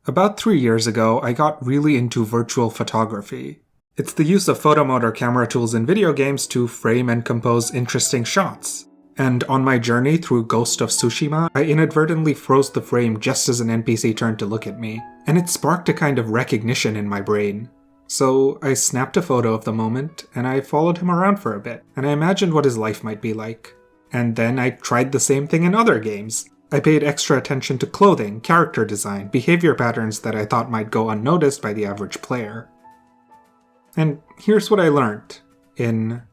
About 3 years ago, I got really into virtual photography. It's the use of photo mode or camera tools in video games to frame and compose interesting shots. And on my journey through Ghost of Tsushima, I inadvertently froze the frame just as an NPC turned to look at me, and it sparked a kind of recognition in my brain. So I snapped a photo of the moment, and I followed him around for a bit, and I imagined what his life might be like. And then I tried the same thing in other games. I paid extra attention to clothing, character design, behavior patterns that I thought might go unnoticed by the average player. And here's what I learned in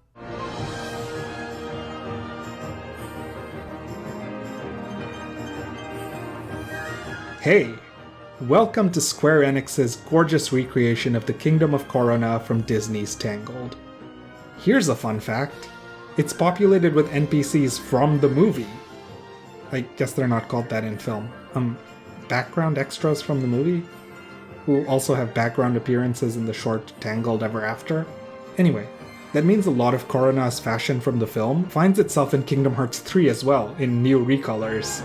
Hey! Welcome to Square Enix's gorgeous recreation of the Kingdom of Corona from Disney's Tangled. Here's a fun fact. It's populated with NPCs from the movie. I guess they're not called that in film. Background extras from the movie? Who also have background appearances in the short Tangled Ever After? Anyway, that means a lot of Corona's fashion from the film finds itself in Kingdom Hearts 3 as well, in new recolors.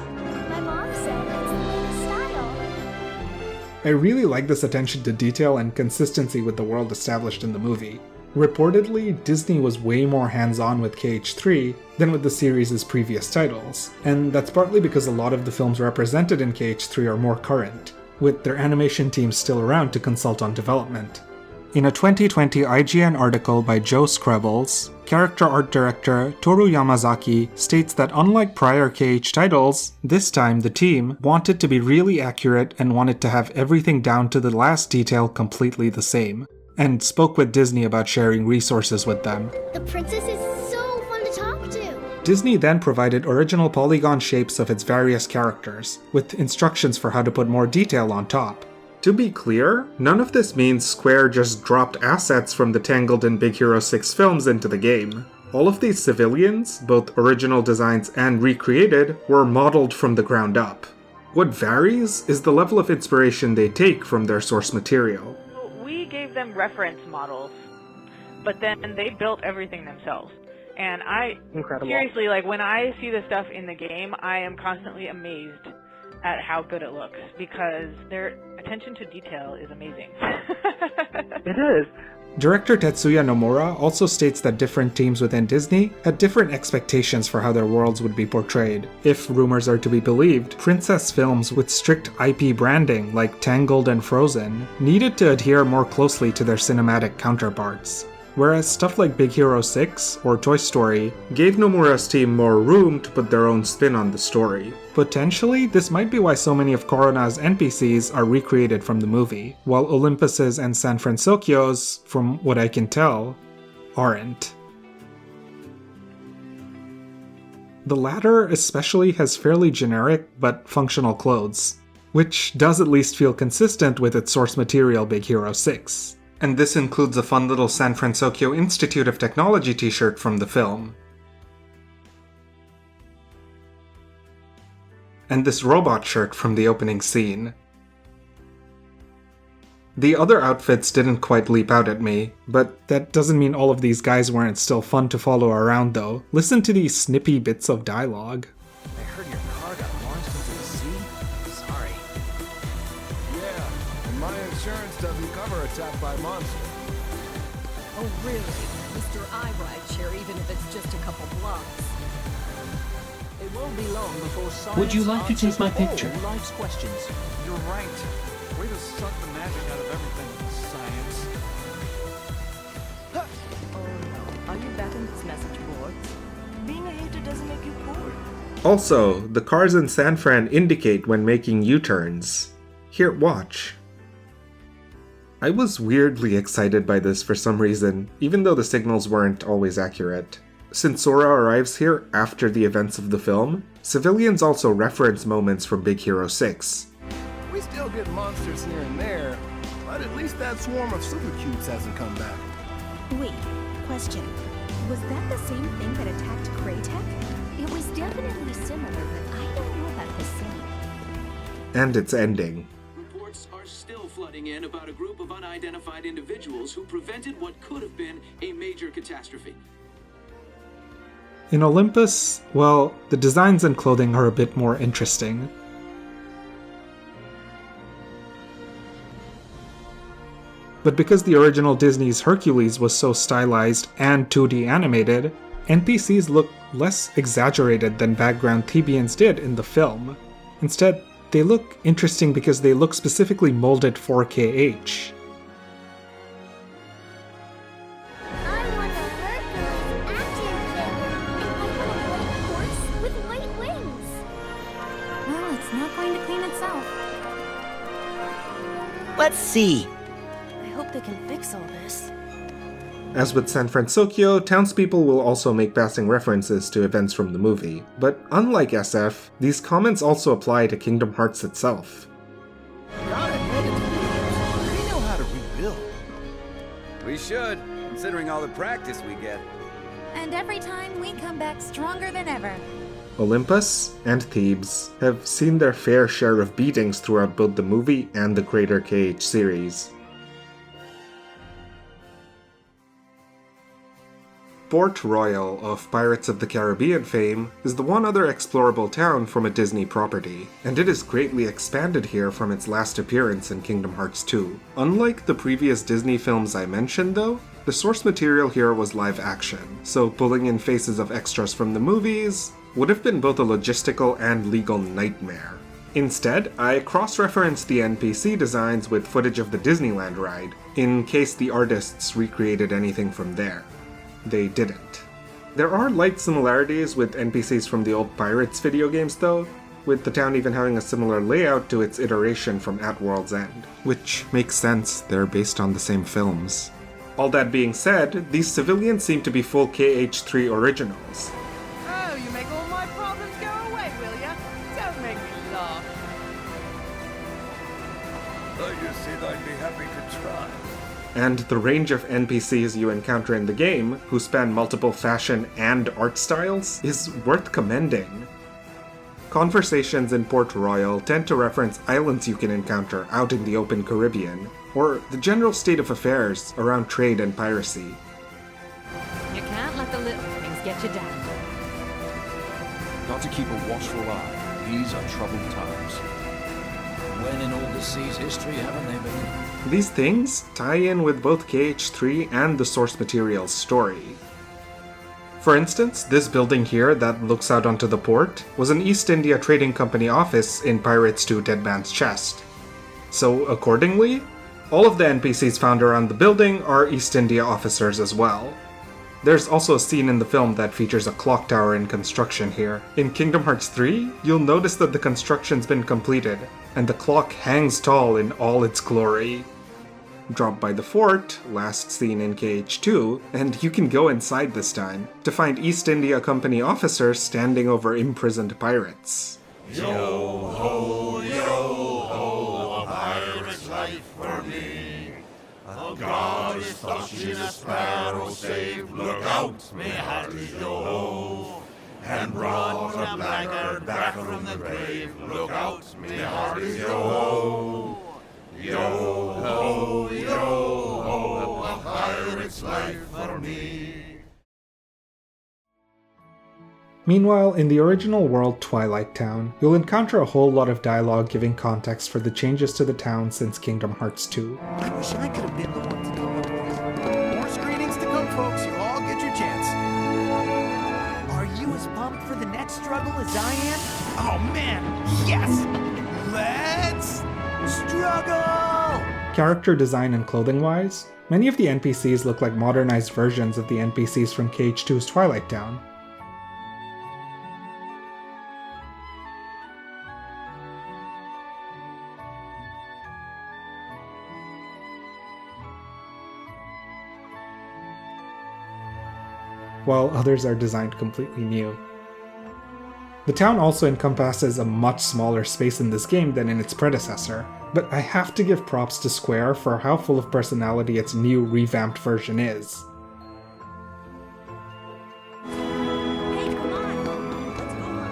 My mom said it's the latest style. I really like this attention to detail and consistency with the world established in the movie. Reportedly, Disney was way more hands-on with KH3 than with the series' previous titles, and that's partly because a lot of the films represented in KH3 are more current, with their animation teams still around to consult on development. In a 2020 IGN article by Joe Screbbles, character art director Toru Yamazaki states that unlike prior KH titles, this time the team wanted to be really accurate and wanted to have everything down to the last detail completely the same, and spoke with Disney about sharing resources with them. The princess is so fun to talk to. Disney then provided original polygon shapes of its various characters, with instructions for how to put more detail on top. To be clear, none of this means Square just dropped assets from the Tangled and Big Hero 6 films into the game. All of these civilians, both original designs and recreated, were modeled from the ground up. What varies is the level of inspiration they take from their source material. We gave them reference models, but then they built everything themselves. And seriously, when I see this stuff in the game, I am constantly amazed at how good it looks, because their attention to detail is amazing. It is. Director Tetsuya Nomura also states that different teams within Disney had different expectations for how their worlds would be portrayed. If rumors are to be believed, princess films with strict IP branding like Tangled and Frozen needed to adhere more closely to their cinematic counterparts. Whereas stuff like Big Hero 6 or Toy Story gave Nomura's team more room to put their own spin on the story. Potentially, this might be why so many of Corona's NPCs are recreated from the movie, while Olympus's and San Francisco's, from what I can tell, aren't. The latter especially has fairly generic but functional clothes, which does at least feel consistent with its source material Big Hero 6. And this includes a fun little San Francisco Institute of Technology t-shirt from the film. And this robot shirt from the opening scene. The other outfits didn't quite leap out at me, but that doesn't mean all of these guys weren't still fun to follow around though. Listen to these snippy bits of dialogue. I heard your car got launched into the sea? Sorry. Yeah, and my insurance doesn't cover attack by monsters. Oh really? Mr. I ride share even if it's just a couple blocks. It won't be long before science Would you like to take my answers picture? all life's questions. You're right. Way to suck the magic out of everything, science. Oh no, are you back on this message board? Being a hater doesn't make you cool. Also, the cars in San Fran indicate when making U-turns. Here, watch. I was weirdly excited by this for some reason, even though the signals weren't always accurate. Since Sora arrives here after the events of the film, civilians also reference moments from Big Hero 6. We still get monsters here and there, but at least that swarm of super cubes hasn't come back. Wait, question. Was that the same thing that attacked Kraytech? It was definitely similar, but I don't know about the same. And its ending. Reports are still flooding in about a group of unidentified individuals who prevented what could have been a major catastrophe. In Olympus, well, the designs and clothing are a bit more interesting. But because the original Disney's Hercules was so stylized and 2D animated, NPCs look less exaggerated than background Thebians did in the film. Instead, they look interesting because they look specifically molded for KH. I want a Hercules action figure, and I want a white horse with white wings. Well, it's not going to clean itself. Let's see. I hope they can fix all this. As with San Francisco, townspeople will also make passing references to events from the movie, but unlike SF, these comments also apply to Kingdom Hearts itself. Gotta hand it to them. We know how to rebuild. We should, considering all the practice we get. And every time we come back stronger than ever. Olympus and Thebes have seen their fair share of beatings throughout both the movie and the greater KH series. Port Royal of Pirates of the Caribbean fame is the one other explorable town from a Disney property, and it is greatly expanded here from its last appearance in Kingdom Hearts 2. Unlike the previous Disney films I mentioned though, the source material here was live action, so pulling in faces of extras from the movies would have been both a logistical and legal nightmare. Instead, I cross-referenced the NPC designs with footage of the Disneyland ride, in case the artists recreated anything from there. They didn't. There are light similarities with NPCs from the old Pirates video games though, with the town even having a similar layout to its iteration from At World's End, which makes sense, they're based on the same films. All that being said, these civilians seem to be full KH3 originals. Oh, you make all my problems go away, will ya? Don't make me laugh. You said I'd be happy to try. And the range of NPCs you encounter in the game, who span multiple fashion and art styles, is worth commending. Conversations in Port Royal tend to reference islands you can encounter out in the open Caribbean, or the general state of affairs around trade and piracy. You can't let the little things get you down. Got to keep a watchful eye. These are troubled times. When in all the sea's history haven't they been? These things tie in with both KH3 and the source material's story. For instance, this building here that looks out onto the port was an East India Trading Company office in Pirates 2 Dead Man's Chest. So accordingly, all of the NPCs found around the building are East India officers as well. There's also a scene in the film that features a clock tower in construction here. In Kingdom Hearts 3, you'll notice that the construction's been completed, and the clock hangs tall in all its glory. Drop by the fort, last seen in KH2, and you can go inside this time to find East India Company officers standing over imprisoned pirates. Yo ho, a pirate's life for me. A god is stuck in a sparrow save. Look out, me hearties, yo ho. And brought a blackguard back from the grave. Look out, me hearties, yo ho. Yo ho, a pirate's life for me. Meanwhile, in the original world Twilight Town, you'll encounter a whole lot of dialogue giving context for the changes to the town since Kingdom Hearts 2. I wish I could have been the one to come up with. More screenings to come, folks. You'll all get your chance. Are you as pumped for the next struggle as I am? Oh man, yes! Let's struggle! Character design and clothing-wise, many of the NPCs look like modernized versions of the NPCs from KH2's Twilight Town. While others are designed completely new. The town also encompasses a much smaller space in this game than in its predecessor, but I have to give props to Square for how full of personality its new revamped version is. Hey, come on! Let's go on,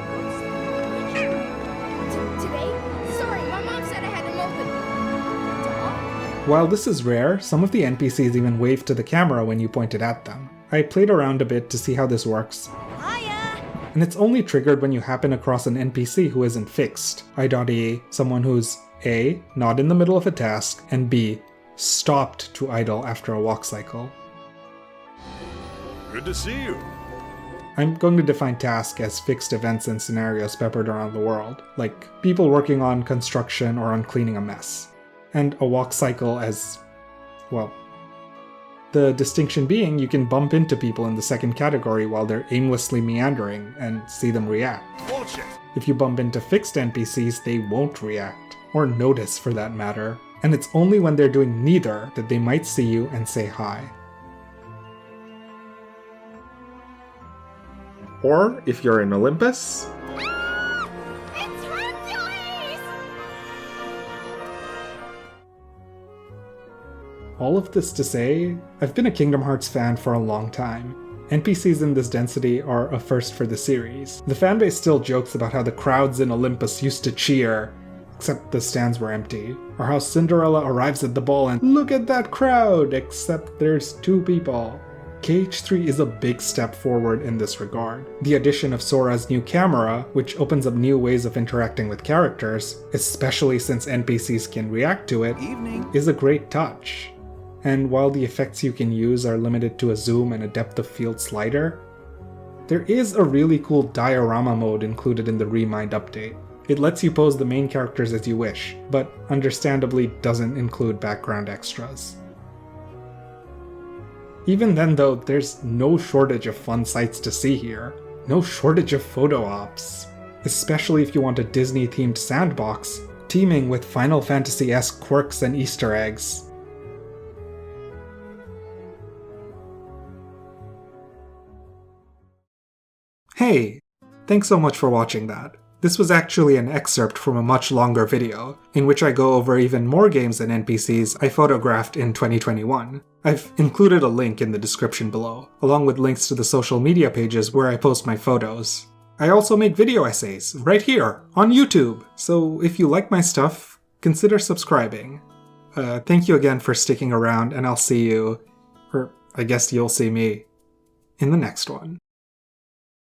folks. Today? Sorry, my mom said I had them open. While this is rare, some of the NPCs even wave to the camera when you point it at them. I played around a bit to see how this works. Hiya! And it's only triggered when you happen across an NPC who isn't fixed, i.e. someone who's A. not in the middle of a task, and B. stopped to idle after a walk cycle. Good to see you. I'm going to define task as fixed events and scenarios peppered around the world, like people working on construction or on cleaning a mess. And a walk cycle as, well, the distinction being you can bump into people in the second category while they're aimlessly meandering and see them react. Bullshit. If you bump into fixed NPCs, they won't react, or notice for that matter, and it's only when they're doing neither that they might see you and say hi. Or, if you're in Olympus, all of this to say, I've been a Kingdom Hearts fan for a long time. NPCs in this density are a first for the series. The fanbase still jokes about how the crowds in Olympus used to cheer, except the stands were empty, or how Cinderella arrives at the ball and look at that crowd, except there's 2 people. KH3 is a big step forward in this regard. The addition of Sora's new camera, which opens up new ways of interacting with characters, especially since NPCs can react to it, is a great touch. And while the effects you can use are limited to a zoom and a depth of field slider, there is a really cool diorama mode included in the Remind update. It lets you pose the main characters as you wish, but understandably doesn't include background extras. Even then though, there's no shortage of fun sights to see here. No shortage of photo ops. Especially if you want a Disney-themed sandbox, teeming with Final Fantasy-esque quirks and Easter eggs. Hey! Thanks so much for watching that. This was actually an excerpt from a much longer video, in which I go over even more games and NPCs I photographed in 2021. I've included a link in the description below, along with links to the social media pages where I post my photos. I also make video essays, right here, on YouTube, so if you like my stuff, consider subscribing. Thank you again for sticking around, and I'll see you, or I guess you'll see me, in the next one.